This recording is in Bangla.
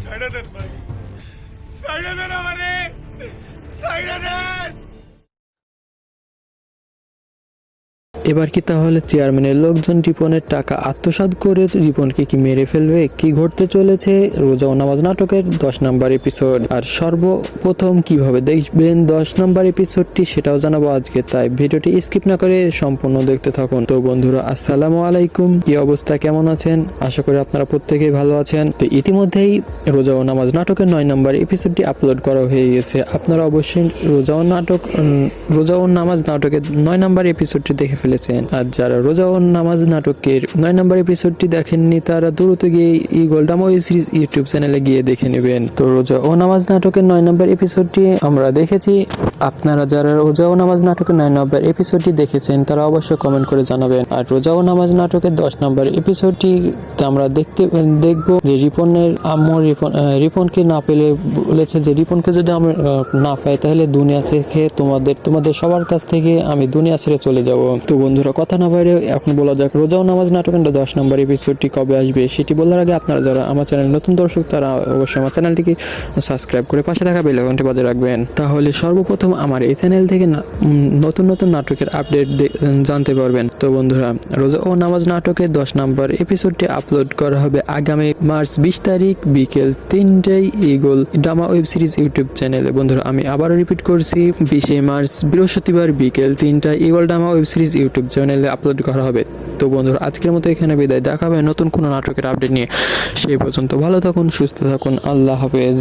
সাইডা দেন ভাই, সাইডা দেন আমারে, সাইডা দেন। এবার কি তাহলে চেয়ারম্যানের লোকজন রিপনের টাকা আত্মসাৎ করে রিপনকে কি মেরে ফেলবে? কি ঘটতে চলেছে রোজা ও নামাজ নাটকের 10 নম্বর এপিসোড, আর সর্বপ্রথম কিভাবে দেখবেন 10 নম্বর এপিসোডটি সেটাও জানাবো আজকে, তাই ভিডিওটি স্কিপ না করে সম্পূর্ণ দেখতে থাকুন। তো বন্ধুরা, আসসালামু আলাইকুম, কি অবস্থা, কেমন আছেন? আশা করি আপনারা প্রত্যেকেই ভালো আছেন। তো ইতিমধ্যেই রোজা ও নামাজ নাটকের 9 নম্বর এপিসোডটি আপলোড করা হয়ে গেছে। আপনারা অবশ্যই রোজা ও নামাজ নাটকের 9 নম্বর এপিসোডটি দেখে ফেলেছেন। আর যারা রোজা ও নামাজ নাটকের 9 নম্বর এপিসোডটি দেখেননি তারা দ্রুত গিয়ে eagle drama web series YouTube চ্যানেলে গিয়ে দেখে নেবেন। তো রোজা ও নামাজ নাটকের 9 নম্বর এপিসোডটি আমরা দেখেছি। আপনারা যারা রোজা ও নামাজ নাটকের 9 নম্বর এপিসোডটি দেখেছেন তারা অবশ্যই কমেন্ট করে জানাবেন। আর রোজা ও নামাজ নাটকের 10 নম্বর এপিসোডটি আমরা দেখবো যে রিপনের আম্মু রিপনকে না পেলে বলেছে যে রিপনকে যদি আমরা না পাই তাহলে দুনিয়া ছেড়ে তোমাদের সবার কাছ থেকে আমি দুনিয়া ছেড়ে চলে যাব। তো বন্ধুরা, কথা না বাইরে এখন বলা যাক রোজা ও নামাজ নাটকের 10 নম্বর এপিসোডটি কবে আসবে সেটি বলার আগে আপনারা যারা আমার চ্যানেল নতুন দর্শক তারা অবশ্যই আমার চ্যানেলটিকে সাবস্ক্রাইব করে পাশে থাকা বেল আইকনটি বাজিয়ে রাখবেন। তাহলে সর্বপ্রথম আমার এই চ্যানেল থেকে নতুন নতুন নাটকের আপডেট জানতে পারবেন। তো বন্ধুরা, রোজা ও নামাজ নাটকের 10 নম্বর এপিসোডটি আপলোড করা হবে আগামী মার্চ 20 তারিখ বিকেল 3টায় eagle drama web series YouTube চ্যানেলে। বন্ধুরা, আমি আবারও রিপিট করছি, 20 মার্চ বৃহস্পতিবার বিকেল 3টায় eagle drama web series YouTube চ্যানেলে আপলোড করা হবে। তো বন্ধুরা, আজকের মতো এখানে বিদায়, দেখা হবে নতুন কোনো নাটকের আপডেট নিয়ে। সেই পর্যন্ত ভালো থাকুন, সুস্থ থাকুন, আল্লাহ হাফেজ।